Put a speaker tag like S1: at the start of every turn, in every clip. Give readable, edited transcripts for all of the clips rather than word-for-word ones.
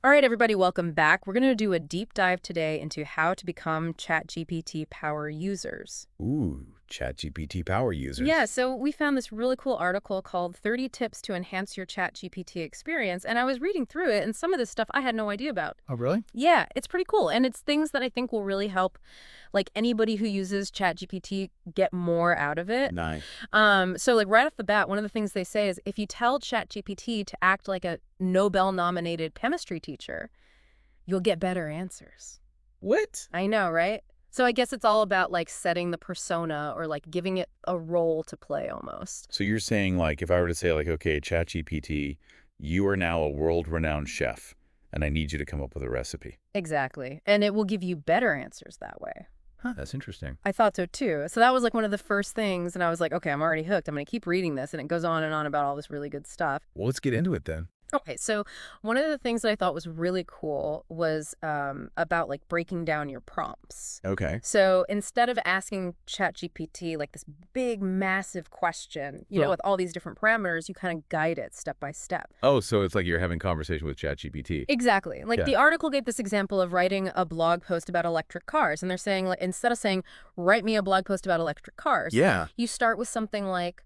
S1: All right, everybody, welcome back. We're going to do a deep dive today into how to become ChatGPT power users.
S2: Ooh, ChatGPT power
S1: Yeah,
S2: users.
S1: so we found this really cool article called 30 Tips to Enhance Your ChatGPT Experience, and I was reading through it, and some of this stuff I had no idea about.
S2: Oh, really?
S1: Yeah, it's pretty cool, and it's things that I think will really help, like, anybody who uses ChatGPT get more out of it.
S2: Nice.
S1: So like right off the bat, one of the things they say is if you tell ChatGPT to act like a Nobel-nominated chemistry teacher, you'll get better answers.
S2: What?
S1: I know, right? So I guess it's all about like setting the persona or like giving it a role to play almost.
S2: So you're saying, like, if I were to say, like, okay, ChatGPT, you are now a world-renowned chef, and I need you to come up with a recipe.
S1: Exactly. And it will give you better answers that way.
S2: Huh, that's interesting.
S1: I thought so too. So that was like one of the first things. And I was like, okay, I'm already hooked. I'm going to keep reading this. And it goes on and on about all this really good stuff.
S2: Well, let's get into it then.
S1: Okay, so one of the things that I thought was really cool was about like breaking down your prompts.
S2: Okay.
S1: So instead of asking ChatGPT like this big, massive question, with all these different parameters, you kind of guide it step by step.
S2: Oh, so it's like you're having conversation with ChatGPT.
S1: Exactly. Like
S2: Yeah.
S1: the article gave this example of writing a blog post about electric cars. And they're saying, like, instead of saying, write me a blog post about electric cars,
S2: Yeah.
S1: you start with something like,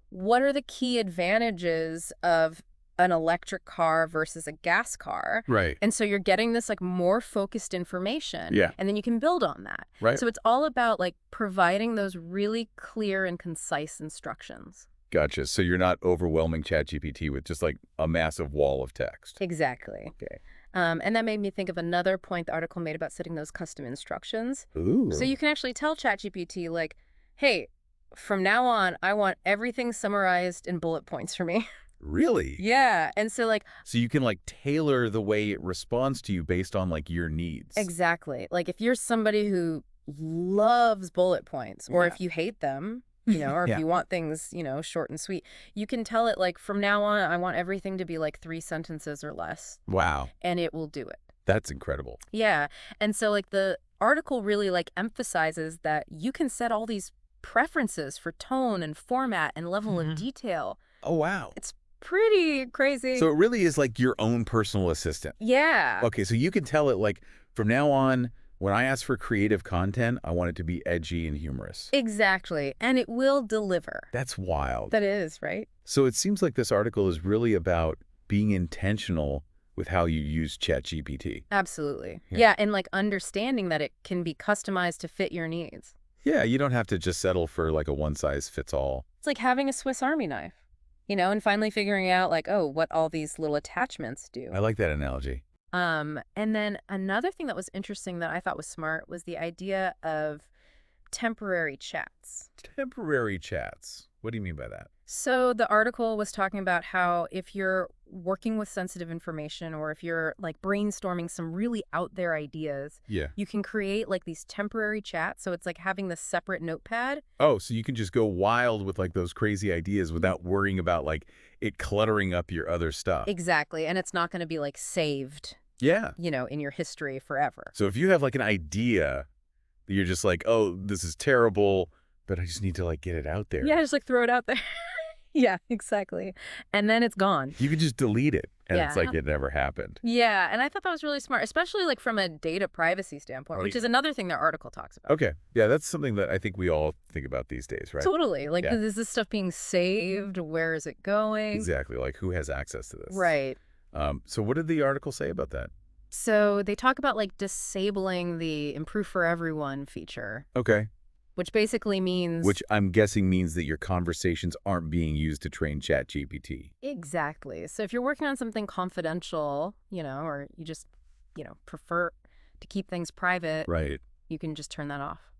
S1: what are the key advantages of an electric car versus a gas car?
S2: Right.
S1: And so you're getting this like more focused information.
S2: Yeah.
S1: And then you can build on that.
S2: Right.
S1: So it's all about like providing those really clear and concise instructions.
S2: Gotcha. So you're not overwhelming ChatGPT with just like a massive wall of text.
S1: Exactly.
S2: Okay.
S1: And that made me think of another point the article made about setting those custom instructions.
S2: Ooh.
S1: So you can actually tell ChatGPT like, hey, from now on, I want everything summarized in bullet points for me.
S2: Really?
S1: Yeah. And so like,
S2: So you can like tailor the way it responds to you based on like your needs.
S1: exactly. Like if you're somebody who loves bullet points or
S2: Yeah.
S1: if you hate them, or if
S2: Yeah.
S1: you want things, short and sweet, you can tell it like from now on, I want everything to be like 3 sentences or less,
S2: Wow.
S1: and it will do it.
S2: That's incredible.
S1: Yeah. And so like the article really like emphasizes that you can set all these preferences for tone and format and level of detail.
S2: Oh, wow.
S1: It's pretty crazy.
S2: So it really is like your own personal assistant.
S1: Yeah.
S2: Okay, so you can tell it like from now on, when I ask for creative content, I want it to be edgy and humorous.
S1: Exactly. And it will deliver.
S2: That's wild.
S1: That is, right?
S2: So it seems like this article is really about being intentional with how you use ChatGPT.
S1: Absolutely.
S2: Yeah.
S1: Yeah. And like understanding that it can be customized to fit your needs.
S2: Yeah, you don't have to just settle for like a one-size-fits-all.
S1: It's like having a Swiss Army knife, and finally figuring out like, oh, what all these little attachments do.
S2: I like that analogy.
S1: And then another thing that was interesting that I thought was smart was the idea of temporary chats.
S2: Temporary chats. What do you mean by that?
S1: So the article was talking about how if you're working with sensitive information or if you're like brainstorming some really out there ideas,
S2: Yeah.
S1: you can create like these temporary chats. So it's like having this separate notepad.
S2: Oh, so you can just go wild with like those crazy ideas without worrying about like it cluttering up your other stuff.
S1: Exactly. And it's not going to be like saved,
S2: Yeah.
S1: in your history forever.
S2: So if you have like an idea that you're just like, oh, this is terrible, but I just need to like get it out there.
S1: Yeah, just like throw it out there. Yeah, exactly. And then it's gone.
S2: You can just delete it and it's
S1: Yeah.
S2: like it never happened.
S1: Yeah, and I thought that was really smart, especially like from a data privacy standpoint,
S2: Oh,
S1: which
S2: yeah.
S1: is another thing their article talks about.
S2: Okay. Yeah, that's something that I think we all think about these days, right?
S1: Totally. Like,
S2: Yeah.
S1: is this stuff being saved? Where is it going?
S2: Exactly. Like who has access to this?
S1: Right.
S2: So what did the article say about that?
S1: So they talk about like disabling the Improve for Everyone feature,
S2: Okay.
S1: which basically means...
S2: Which I'm guessing means that your conversations aren't being used to train ChatGPT.
S1: Exactly. So if you're working on something confidential, or you just, prefer to keep things private,
S2: Right.
S1: you can just turn that off.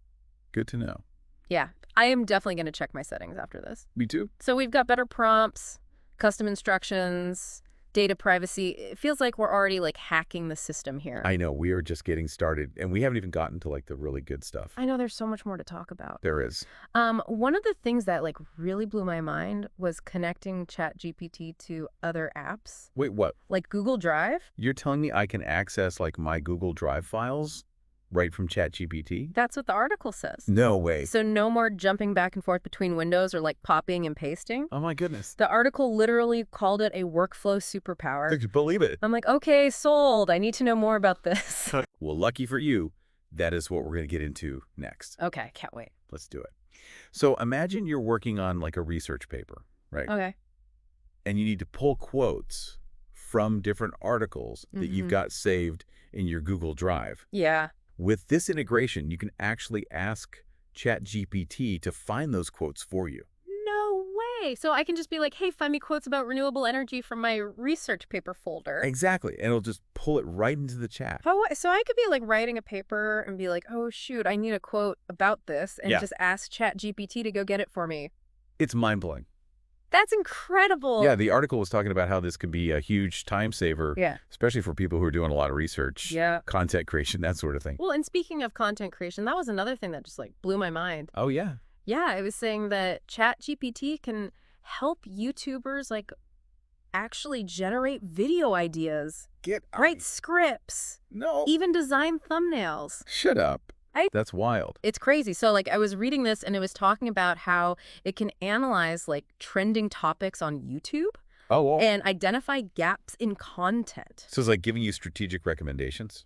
S2: Good to know.
S1: Yeah, I am definitely going to check my settings after this.
S2: Me too.
S1: So we've got better prompts, custom instructions, data privacy. It feels like we're already like hacking the system here.
S2: I know we are just getting started and we haven't even gotten to like the really good stuff.
S1: I know there's so much more to talk about.
S2: There is.
S1: One of the things that like really blew my mind was connecting ChatGPT to other apps,
S2: Wait, what?
S1: like Google Drive.
S2: You're telling me I can access like my Google Drive files right from ChatGPT?
S1: That's what the article says.
S2: No way.
S1: So no more jumping back and forth between windows or like copying and pasting.
S2: Oh my goodness.
S1: The article literally called it a workflow superpower.
S2: I can believe it.
S1: I'm like, okay, sold. I need to know more about this.
S2: Well, lucky for you, that is what we're going to get into next.
S1: Okay, can't wait.
S2: Let's do it. So imagine you're working on like a research paper, right?
S1: Okay.
S2: And you need to pull quotes from different articles that you've got saved in your Google Drive.
S1: Yeah.
S2: With this integration, you can actually ask ChatGPT to find those quotes for you.
S1: No way. So I can just be like, hey, find me quotes about renewable energy from my research paper folder.
S2: Exactly. And it'll just pull it right into the chat.
S1: So I could be like writing a paper and be like, oh, shoot, I need a quote about this and just ask ChatGPT to go get it for me.
S2: It's mind-blowing.
S1: That's incredible.
S2: Yeah, the article was talking about how this could be a huge time saver,
S1: Yeah.
S2: especially for people who are doing a lot of research, content creation, that sort of thing.
S1: Well, and speaking of content creation, that was another thing that just like blew my mind.
S2: Oh, yeah.
S1: Yeah, it was saying that ChatGPT can help YouTubers like actually generate video ideas, write scripts, even design thumbnails.
S2: Shut up. That's wild.
S1: It's crazy. So like I was reading this and it was talking about how it can analyze like trending topics on YouTube and identify gaps in content.
S2: So it's like giving you strategic recommendations?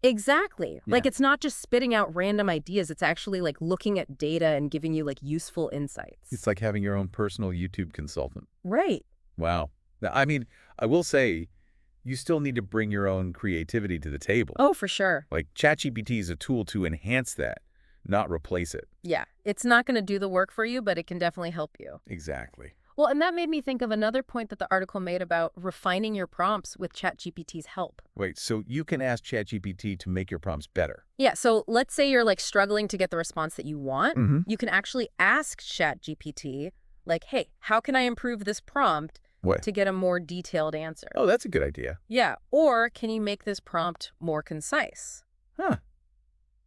S1: Exactly.
S2: Yeah.
S1: Like it's not just spitting out random ideas. It's actually like looking at data and giving you like useful insights.
S2: It's like having your own personal YouTube consultant.
S1: Right.
S2: Wow. Now, I mean, I will say, you still need to bring your own creativity to the table.
S1: Oh, for sure.
S2: Like ChatGPT is a tool to enhance that, not replace it.
S1: Yeah. It's not going to do the work for you, but it can definitely help you.
S2: Exactly.
S1: Well, and that made me think of another point that the article made about refining your prompts with ChatGPT's help.
S2: Wait, so you can ask ChatGPT to make your prompts better?
S1: Yeah, so let's say you're like struggling to get the response that you want. You can actually ask ChatGPT, like, hey, how can I improve this prompt to get a more detailed answer?
S2: Oh, that's a good idea.
S1: Yeah, or can you make this prompt more concise?
S2: Huh.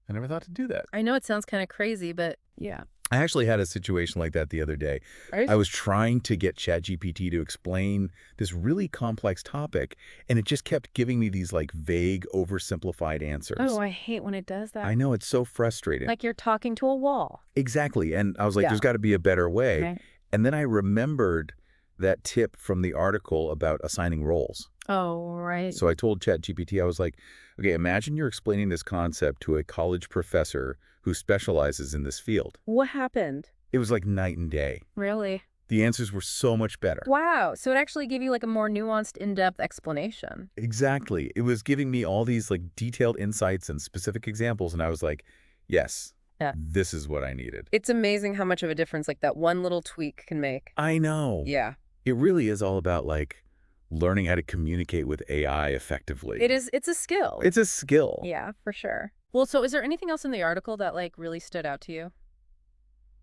S2: I never thought to do that.
S1: I know it sounds kind of crazy, but yeah.
S2: I actually had a situation like that the other day.
S1: Right?
S2: I was trying to get ChatGPT to explain this really complex topic, and it just kept giving me these like vague, oversimplified answers.
S1: Oh, I hate when it does that.
S2: I know, it's so frustrating.
S1: Like you're talking to a wall.
S2: Exactly. And I was like, there's got to be a better way.
S1: Right.
S2: And then I remembered that tip from the article about assigning roles.
S1: Oh, right.
S2: So I told ChatGPT, I was like, okay, imagine you're explaining this concept to a college professor who specializes in this field.
S1: What happened?
S2: It was like night and day.
S1: Really?
S2: The answers were so much better.
S1: Wow. So it actually gave you like a more nuanced, in-depth explanation.
S2: Exactly. It was giving me all these like detailed insights and specific examples. And I was like, yes, this is what I needed.
S1: It's amazing how much of a difference like that one little tweak can make.
S2: I know.
S1: Yeah.
S2: It really is all about like learning how to communicate with AI effectively.
S1: It is. It's a skill.
S2: It's a skill.
S1: Yeah, for sure. Well, so is there anything else in the article that like really stood out to you?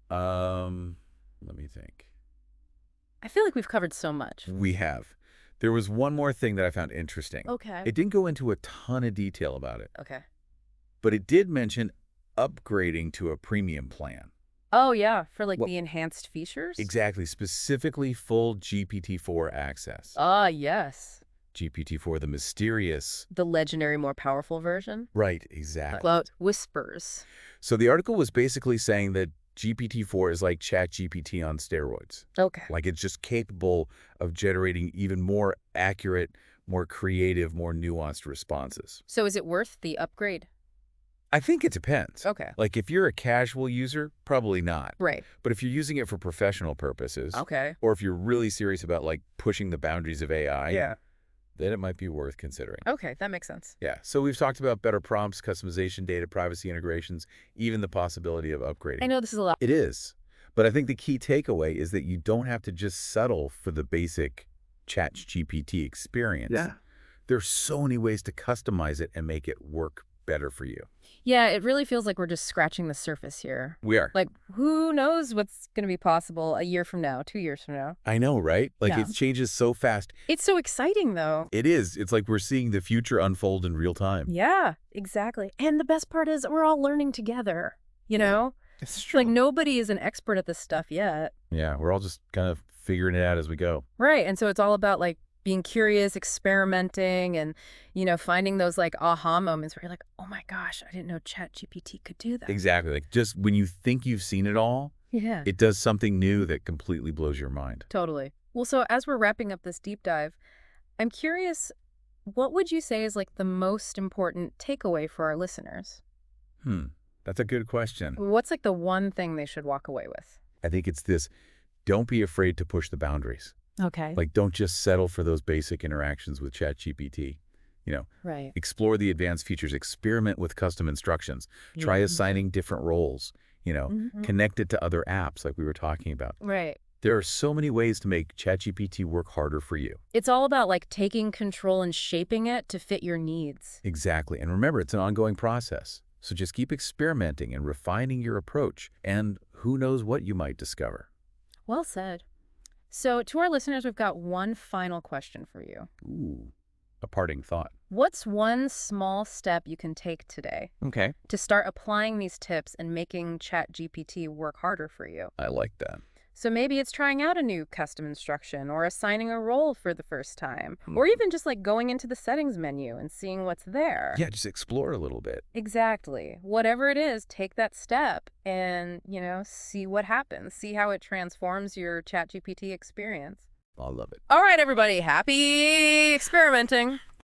S2: Let me think.
S1: I feel like we've covered so much.
S2: We have. There was one more thing that I found interesting.
S1: Okay.
S2: It didn't go into a ton of detail about it.
S1: Okay.
S2: But it did mention upgrading to a premium plan.
S1: Oh, yeah. For like the enhanced features?
S2: Exactly. Specifically full GPT-4 access.
S1: Ah, yes.
S2: GPT-4, the mysterious...
S1: The legendary, more powerful version?
S2: Right, exactly.
S1: Quote, whispers.
S2: So the article was basically saying that GPT-4 is like ChatGPT on steroids.
S1: Okay.
S2: Like it's just capable of generating even more accurate, more creative, more nuanced responses.
S1: So is it worth the upgrade?
S2: I think it depends.
S1: Okay.
S2: Like if you're a casual user, probably not.
S1: Right.
S2: But if you're using it for professional purposes,
S1: okay,
S2: or if you're really serious about like pushing the boundaries of AI,
S1: yeah,
S2: then it might be worth considering.
S1: Okay, that makes sense.
S2: Yeah. So we've talked about better prompts, customization, data privacy integrations, even the possibility of upgrading.
S1: I know this is a lot.
S2: It is. But I think the key takeaway is that you don't have to just settle for the basic ChatGPT experience.
S3: Yeah.
S2: There's so many ways to customize it and make it work better for you.
S1: Yeah, it really feels like we're just scratching the surface here.
S2: We are.
S1: Like, who knows what's going to be possible a year from now, 2 years from now?
S2: I know, right? Like
S1: Yeah.
S2: it changes so fast.
S1: It's so exciting, though.
S2: It is. It's like we're seeing the future unfold in real time.
S1: Yeah, exactly. And the best part is we're all learning together, you know?
S2: It's
S1: Like, nobody is an expert at this stuff yet.
S2: Yeah, we're all just kind of figuring it out as we go.
S1: Right, and so it's all about, like, being curious, experimenting, and, finding those like aha moments where you're like, oh my gosh, I didn't know ChatGPT could do that.
S2: Exactly. Like just when you think you've seen it all,
S1: Yeah.
S2: it does something new that completely blows your mind.
S1: Totally. Well, so as we're wrapping up this deep dive, I'm curious, what would you say is like the most important takeaway for our listeners?
S2: That's a good question.
S1: What's like the one thing they should walk away with?
S2: I think it's this: don't be afraid to push the boundaries.
S1: Okay.
S2: Like, don't just settle for those basic interactions with ChatGPT.
S1: Right.
S2: Explore the advanced features, experiment with custom instructions, try assigning different roles, connect it to other apps like we were talking about.
S1: Right.
S2: There are so many ways to make ChatGPT work harder for you.
S1: It's all about like taking control and shaping it to fit your needs.
S2: Exactly. And remember, it's an ongoing process. So just keep experimenting and refining your approach, and who knows what you might discover.
S1: Well said. So to our listeners, we've got one final question for you.
S2: Ooh, a parting thought.
S1: What's one small step you can take today
S2: Okay.
S1: to start applying these tips and making ChatGPT work harder for you?
S2: I like that.
S1: So maybe it's trying out a new custom instruction or assigning a role for the first time, or even just like going into the settings menu and seeing what's there.
S2: Yeah, just explore a little bit.
S1: Exactly. Whatever it is, take that step and, see what happens. See how it transforms your ChatGPT experience.
S2: I love it.
S1: All right, everybody. Happy experimenting.